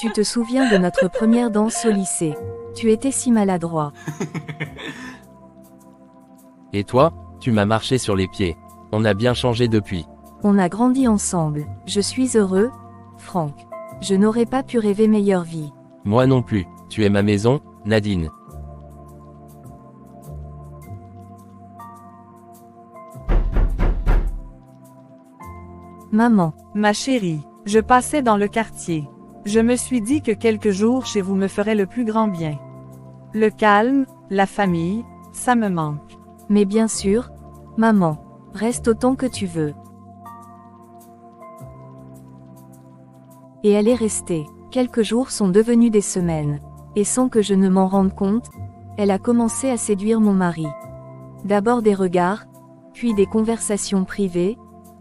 Tu te souviens de notre première danse au lycée? Tu étais si maladroit. Et toi, tu m'as marché sur les pieds. On a bien changé depuis. On a grandi ensemble. Je suis heureux, Franck. Je n'aurais pas pu rêver meilleure vie. Moi non plus. Tu es ma maison, Nadine. Maman. Ma chérie, je passais dans le quartier. Je me suis dit que quelques jours chez vous me feraient le plus grand bien. Le calme, la famille, ça me manque. Mais bien sûr, maman. Reste autant que tu veux. Et elle est restée. Quelques jours sont devenus des semaines. Et sans que je ne m'en rende compte, elle a commencé à séduire mon mari. D'abord des regards, puis des conversations privées,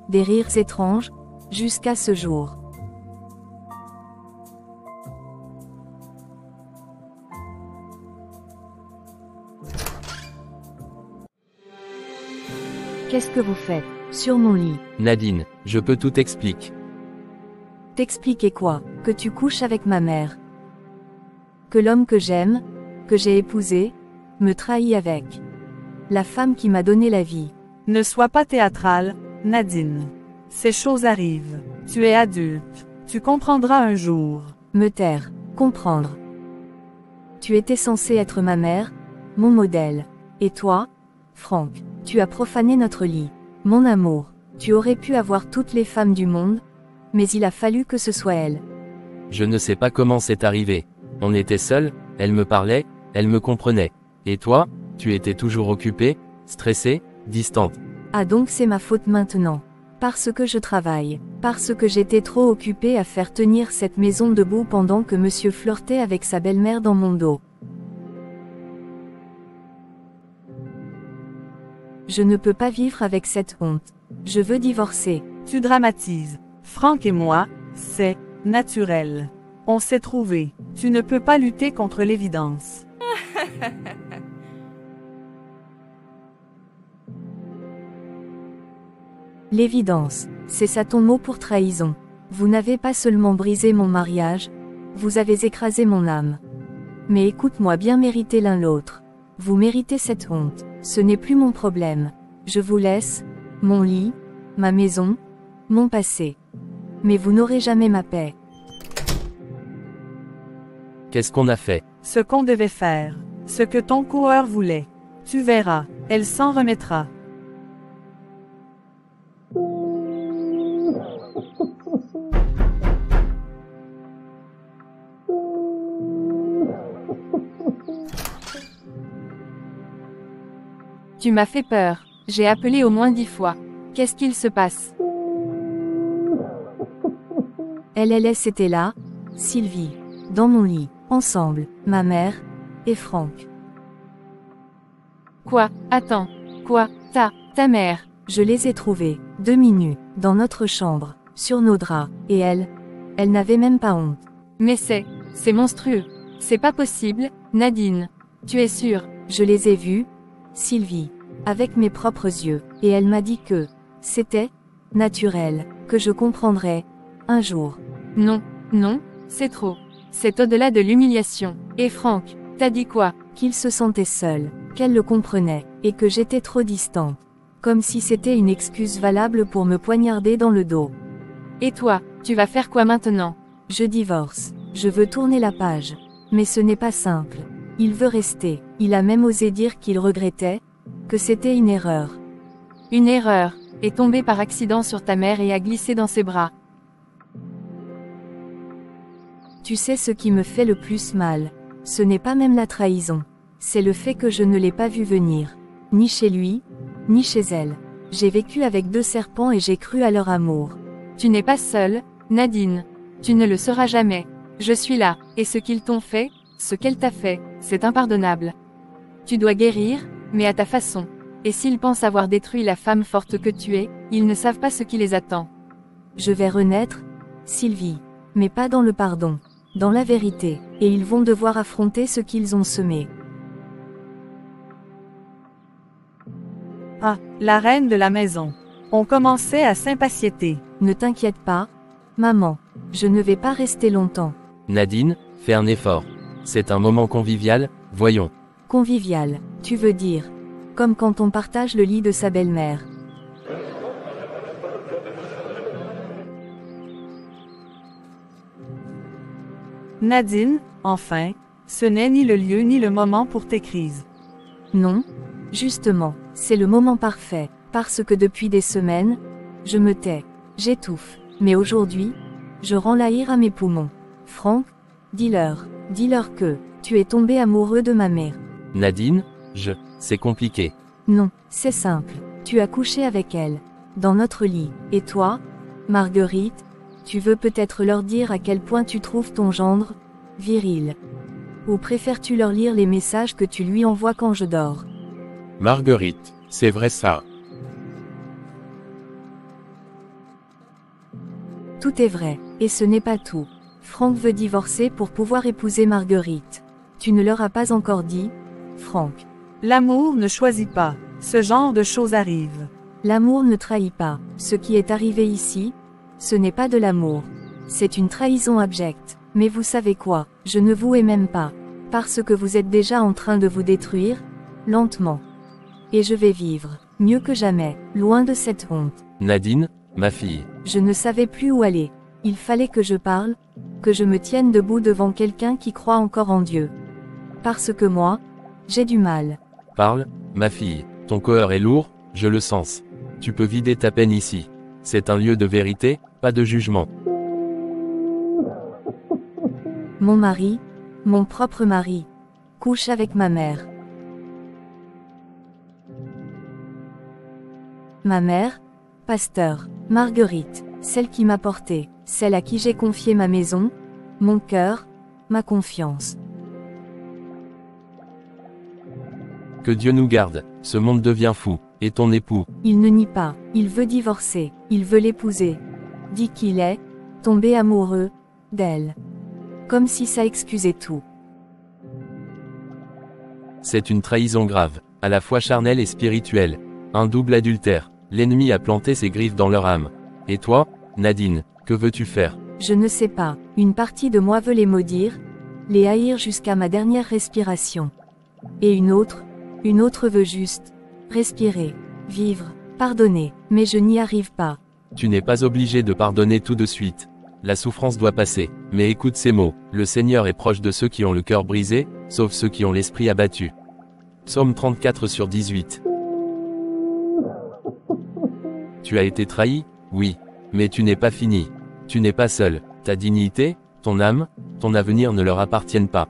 des rires étranges, jusqu'à ce jour. Qu'est-ce que vous faites, sur mon lit? Nadine, je peux tout expliquer. T'expliquer quoi? Que tu couches avec ma mère. Que l'homme que j'aime, que j'ai épousé, me trahit avec. La femme qui m'a donné la vie. Ne sois pas théâtrale, Nadine. Ces choses arrivent. Tu es adulte. Tu comprendras un jour. Me taire, comprendre. Tu étais censé être ma mère, mon modèle. Et toi, Franck, tu as profané notre lit. Mon amour, tu aurais pu avoir toutes les femmes du monde, mais il a fallu que ce soit elle. Je ne sais pas comment c'est arrivé. On était seuls, elle me parlait, elle me comprenait. Et toi, tu étais toujours occupée, stressée, distante. Ah donc c'est ma faute maintenant. Parce que je travaille. Parce que j'étais trop occupée à faire tenir cette maison debout pendant que monsieur flirtait avec sa belle-mère dans mon dos. Je ne peux pas vivre avec cette honte. Je veux divorcer. Tu dramatises. Franck et moi, c'est naturel. On s'est trouvés. Tu ne peux pas lutter contre l'évidence. L'évidence, c'est ça ton mot pour trahison. Vous n'avez pas seulement brisé mon mariage, vous avez écrasé mon âme. Mais écoute-moi bien, mériter l'un l'autre. Vous méritez cette honte, ce n'est plus mon problème. Je vous laisse, mon lit, ma maison, mon passé. Mais vous n'aurez jamais ma paix. Qu'est-ce qu'on a fait? Ce qu'on devait faire. Ce que ton coureur voulait. Tu verras, elle s'en remettra. Tu m'as fait peur. J'ai appelé au moins 10 fois. Qu'est-ce qu'il se passe? C'était là, Sylvie, dans mon lit, ensemble, ma mère, et Franck. Quoi? Attends. Quoi? Ta mère? Je les ai trouvés, demi-nus, dans notre chambre, sur nos draps, et elle n'avait même pas honte. Mais c'est monstrueux. C'est pas possible, Nadine. Tu es sûre? Je les ai vus, Sylvie, avec mes propres yeux, et elle m'a dit que c'était naturel, que je comprendrais un jour. Non, c'est trop. C'est au-delà de l'humiliation. Et Franck, t'as dit quoi? Qu'il se sentait seul, qu'elle le comprenait, et que j'étais trop distante. Comme si c'était une excuse valable pour me poignarder dans le dos. Et toi, tu vas faire quoi maintenant? Je divorce. Je veux tourner la page. Mais ce n'est pas simple. Il veut rester. Il a même osé dire qu'il regrettait, que c'était une erreur. Une erreur, est tombé par accident sur ta mère et a glissé dans ses bras. Tu sais ce qui me fait le plus mal? Ce n'est pas même la trahison. C'est le fait que je ne l'ai pas vu venir. Ni chez lui, ni chez elle. J'ai vécu avec 2 serpents et j'ai cru à leur amour. Tu n'es pas seule, Nadine. Tu ne le seras jamais. Je suis là, et ce qu'ils t'ont fait, ce qu'elle t'a fait, c'est impardonnable. Tu dois guérir, mais à ta façon. Et s'ils pensent avoir détruit la femme forte que tu es, ils ne savent pas ce qui les attend. Je vais renaître, Sylvie. Mais pas dans le pardon. Dans la vérité. Et ils vont devoir affronter ce qu'ils ont semé. Ah, la reine de la maison. On commençait à s'impatienter. Ne t'inquiète pas, maman. Je ne vais pas rester longtemps. Nadine, fais un effort. C'est un moment convivial, voyons. Convivial, tu veux dire. Comme quand on partage le lit de sa belle-mère. Nadine, enfin, ce n'est ni le lieu ni le moment pour tes crises. Non, justement, c'est le moment parfait, parce que depuis des semaines, je me tais, j'étouffe, mais aujourd'hui, je rends l'air à mes poumons. Franck, dis-leur que, tu es tombé amoureux de ma mère. Nadine, c'est compliqué. Non, c'est simple, tu as couché avec elle, dans notre lit, et toi, Marguerite, tu veux peut-être leur dire à quel point tu trouves ton gendre viril. Ou préfères-tu leur lire les messages que tu lui envoies quand je dors? Marguerite, c'est vrai ça. Tout est vrai, et ce n'est pas tout. Franck veut divorcer pour pouvoir épouser Marguerite. Tu ne leur as pas encore dit, Franck. L'amour ne choisit pas, ce genre de choses arrive. L'amour ne trahit pas. Ce qui est arrivé ici, ce n'est pas de l'amour. C'est une trahison abjecte. Mais vous savez quoi, je ne vous hais même pas. Parce que vous êtes déjà en train de vous détruire, lentement. Et je vais vivre, mieux que jamais, loin de cette honte. Nadine, ma fille. Je ne savais plus où aller. Il fallait que je parle, que je me tienne debout devant quelqu'un qui croit encore en Dieu. Parce que moi, j'ai du mal. Parle, ma fille. Ton cœur est lourd, je le sens. Tu peux vider ta peine ici. C'est un lieu de vérité, pas de jugement. Mon mari, mon propre mari, couche avec ma mère. Ma mère, pasteur, Marguerite, celle qui m'a porté, celle à qui j'ai confié ma maison, mon cœur, ma confiance. Que Dieu nous garde, ce monde devient fou, et ton époux. Il ne nie pas, il veut divorcer, il veut l'épouser. Dit qu'il est tombé amoureux d'elle. Comme si ça excusait tout. C'est une trahison grave, à la fois charnelle et spirituelle. Un double adultère. L'ennemi a planté ses griffes dans leur âme. Et toi, Nadine, que veux-tu faire? Je ne sais pas, une partie de moi veut les maudire, les haïr jusqu'à ma dernière respiration. Et une autre veut juste respirer, vivre, pardonner, mais je n'y arrive pas. Tu n'es pas obligé de pardonner tout de suite. La souffrance doit passer, mais écoute ces mots, le Seigneur est proche de ceux qui ont le cœur brisé, sauf ceux qui ont l'esprit abattu. Psaume 34/18. Tu as été trahi, oui, mais tu n'es pas fini. Tu n'es pas seul, ta dignité, ton âme, ton avenir ne leur appartiennent pas.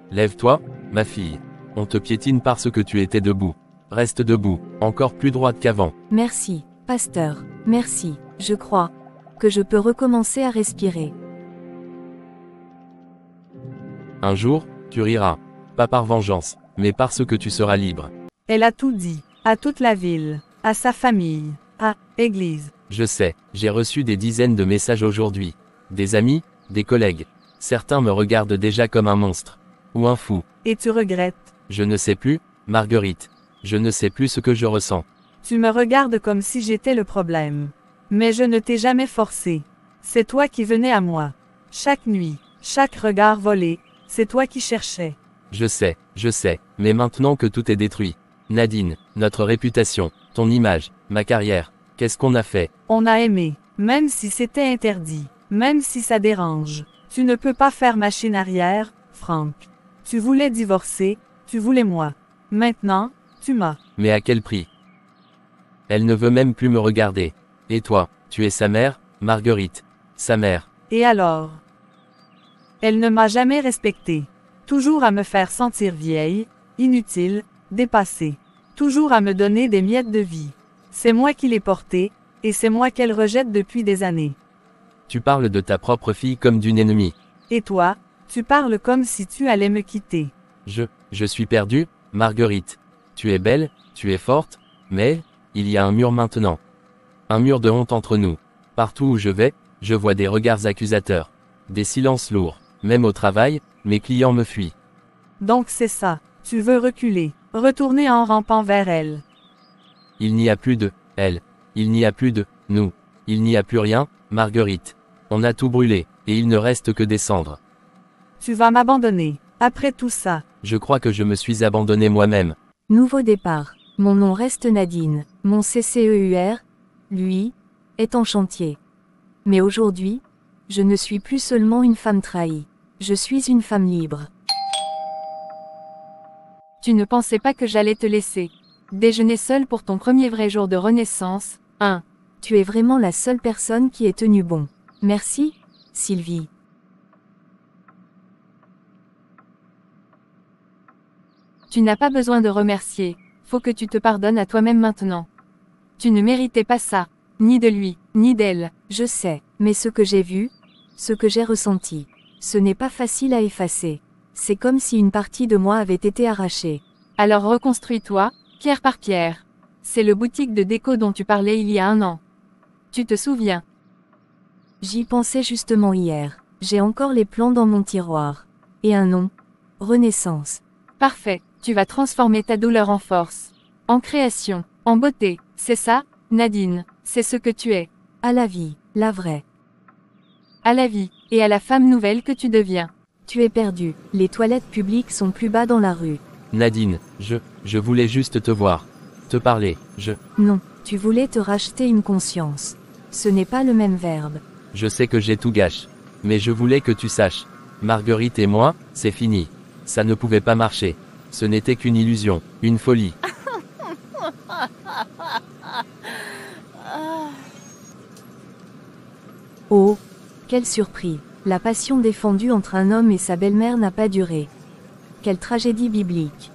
Lève-toi, ma fille. On te piétine parce que tu étais debout. Reste debout, encore plus droite qu'avant. Merci, pasteur, merci, je crois que je peux recommencer à respirer. Un jour, tu riras. Pas par vengeance, mais parce que tu seras libre. Elle a tout dit, à toute la ville, à sa famille, à l'église. Je sais, j'ai reçu des dizaines de messages aujourd'hui. Des amis, des collègues. Certains me regardent déjà comme un monstre. Ou un fou. Et tu regrettes. Je ne sais plus, Marguerite. Je ne sais plus ce que je ressens. Tu me regardes comme si j'étais le problème. Mais je ne t'ai jamais forcé. C'est toi qui venais à moi. Chaque nuit, chaque regard volé, c'est toi qui cherchais. Je sais, mais maintenant que tout est détruit. Nadine, notre réputation, ton image, ma carrière, qu'est-ce qu'on a fait? On a aimé, même si c'était interdit, même si ça dérange. Tu ne peux pas faire machine arrière, Franck. Tu voulais divorcer, tu voulais moi. Maintenant, tu m'as. Mais à quel prix? Elle ne veut même plus me regarder. Et toi, tu es sa mère, Marguerite. Sa mère. Et alors? Elle ne m'a jamais respectée. Toujours à me faire sentir vieille, inutile, dépassée. Toujours à me donner des miettes de vie. C'est moi qui l'ai portée, et c'est moi qu'elle rejette depuis des années. Tu parles de ta propre fille comme d'une ennemie. Et toi, tu parles comme si tu allais me quitter. Je suis perdu, Marguerite. Tu es belle, tu es forte, mais, il y a un mur maintenant. Un mur de honte entre nous. Partout où je vais, je vois des regards accusateurs. Des silences lourds. Même au travail, mes clients me fuient. Donc c'est ça, tu veux reculer, retourner en rampant vers elle. Il n'y a plus de elle. Il n'y a plus de nous. Il n'y a plus rien, Marguerite. On a tout brûlé, et il ne reste que des cendres. Tu vas m'abandonner. Après tout ça. Je crois que je me suis abandonné moi-même. Nouveau départ. Mon nom reste Nadine. Mon CCEUR, lui, est en chantier. Mais aujourd'hui, je ne suis plus seulement une femme trahie. Je suis une femme libre. Tu ne pensais pas que j'allais te laisser déjeuner seule pour ton premier vrai jour de renaissance, hein? Tu es vraiment la seule personne qui ait tenu bon. Merci, Sylvie. Tu n'as pas besoin de remercier, faut que tu te pardonnes à toi-même maintenant. Tu ne méritais pas ça, ni de lui, ni d'elle. Je sais, mais ce que j'ai vu, ce que j'ai ressenti, ce n'est pas facile à effacer. C'est comme si une partie de moi avait été arrachée. Alors reconstruis-toi, pierre par pierre. C'est le boutique de déco dont tu parlais il y a 1 an. Tu te souviens? J'y pensais justement hier. J'ai encore les plans dans mon tiroir. Et un nom. Renaissance. Parfait, tu vas transformer ta douleur en force. En création, en beauté, c'est ça, Nadine, c'est ce que tu es. À la vie, la vraie. À la vie, et à la femme nouvelle que tu deviens. Tu es perdu, les toilettes publiques sont plus bas dans la rue. Nadine, je voulais juste te voir. Te parler, Non, tu voulais te racheter une conscience. Ce n'est pas le même verbe. Je sais que j'ai tout gâché. Mais je voulais que tu saches. Marguerite et moi, c'est fini. Ça ne pouvait pas marcher. Ce n'était qu'une illusion, une folie. Oh, quelle surprise. La passion défendue entre un homme et sa belle-mère n'a pas duré. Quelle tragédie biblique.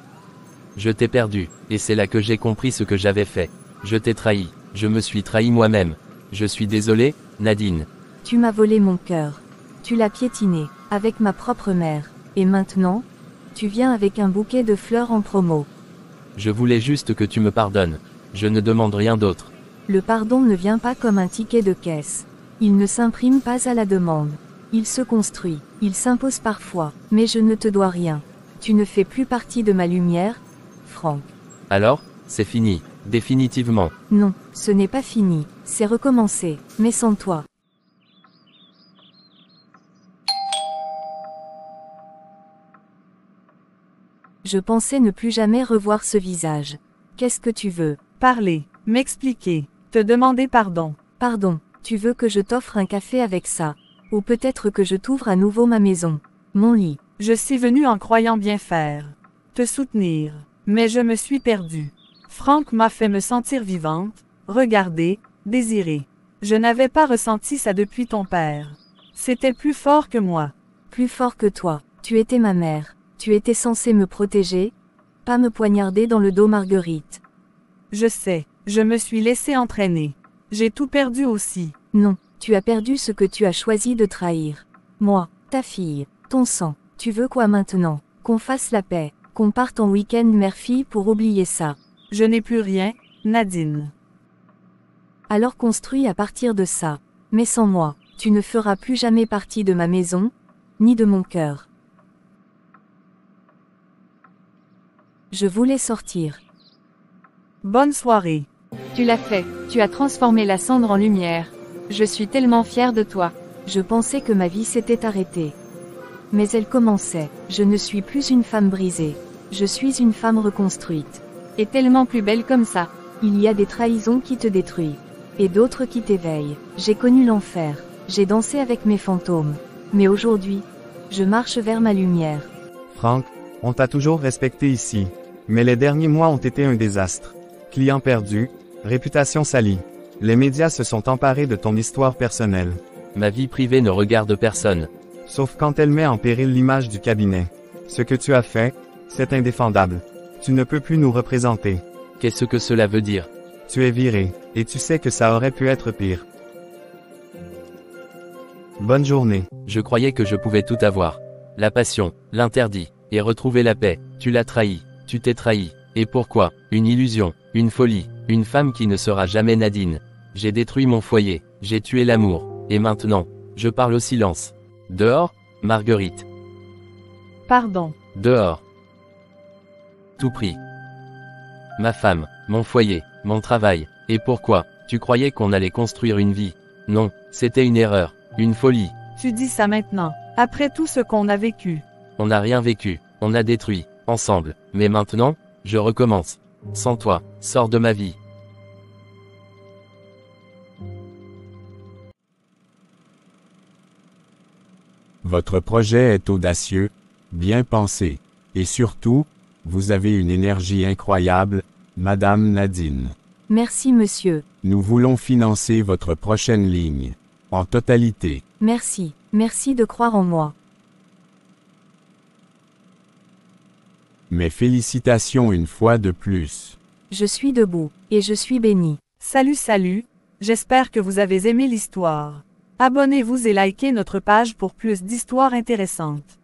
Je t'ai perdu, et c'est là que j'ai compris ce que j'avais fait. Je t'ai trahi, je me suis trahi moi-même. Je suis désolé, Nadine. Tu m'as volé mon cœur. Tu l'as piétiné, avec ma propre mère. Et maintenant, tu viens avec un bouquet de fleurs en promo. Je voulais juste que tu me pardonnes. Je ne demande rien d'autre. Le pardon ne vient pas comme un ticket de caisse. Il ne s'imprime pas à la demande. Il se construit, il s'impose parfois, mais je ne te dois rien. Tu ne fais plus partie de ma lumière, Franck. Alors, c'est fini, définitivement. Non, ce n'est pas fini, c'est recommencer, mais sans toi. Je pensais ne plus jamais revoir ce visage. Qu'est-ce que tu veux? Parler, m'expliquer, te demander pardon. Pardon, tu veux que je t'offre un café avec ça? Ou peut-être que je t'ouvre à nouveau ma maison, mon lit. Je suis venue en croyant bien faire. Te soutenir. Mais je me suis perdue. Franck m'a fait me sentir vivante, regarder, désirer. Je n'avais pas ressenti ça depuis ton père. C'était plus fort que moi. Plus fort que toi. Tu étais ma mère. Tu étais censée me protéger, pas me poignarder dans le dos, Marguerite. Je sais, je me suis laissée entraîner. J'ai tout perdu aussi. Non, tu as perdu ce que tu as choisi de trahir. Moi, ta fille, ton sang. Tu veux quoi maintenant? Qu'on fasse la paix, qu'on parte en week-end mère-fille pour oublier ça. Je n'ai plus rien, Nadine. Alors construis à partir de ça. Mais sans moi, tu ne feras plus jamais partie de ma maison, ni de mon cœur. Je voulais sortir. Bonne soirée. Tu l'as fait, tu as transformé la cendre en lumière. Je suis tellement fière de toi. Je pensais que ma vie s'était arrêtée. Mais elle commençait. Je ne suis plus une femme brisée. Je suis une femme reconstruite. Et tellement plus belle comme ça. Il y a des trahisons qui te détruisent. Et d'autres qui t'éveillent. J'ai connu l'enfer. J'ai dansé avec mes fantômes. Mais aujourd'hui, je marche vers ma lumière. Franck, on t'a toujours respecté ici. Mais les derniers mois ont été un désastre. Clients perdus, réputation salie. Les médias se sont emparés de ton histoire personnelle. Ma vie privée ne regarde personne. Sauf quand elle met en péril l'image du cabinet. Ce que tu as fait, c'est indéfendable. Tu ne peux plus nous représenter. Qu'est-ce que cela veut dire? Tu es viré, et tu sais que ça aurait pu être pire. Bonne journée. Je croyais que je pouvais tout avoir. La passion, l'interdit, et retrouver la paix. Tu l'as trahi, tu t'es trahi. Et pourquoi? Une illusion, une folie, une femme qui ne sera jamais Nadine. J'ai détruit mon foyer, j'ai tué l'amour. Et maintenant, je parle au silence. Dehors, Marguerite. Pardon. Dehors. Tout pris. Ma femme, mon foyer, mon travail. Et pourquoi? Tu croyais qu'on allait construire une vie? Non, c'était une erreur, une folie. Tu dis ça maintenant. Après tout ce qu'on a vécu. On n'a rien vécu, on a détruit, ensemble. Mais maintenant, je recommence. Sans toi, sors de ma vie. Votre projet est audacieux, bien pensé. Et surtout, vous avez une énergie incroyable, Madame Nadine. Merci monsieur. Nous voulons financer votre prochaine ligne. En totalité. Merci. Merci de croire en moi. Mes félicitations une fois de plus. Je suis debout, et je suis béni. Salut, j'espère que vous avez aimé l'histoire. Abonnez-vous et likez notre page pour plus d'histoires intéressantes.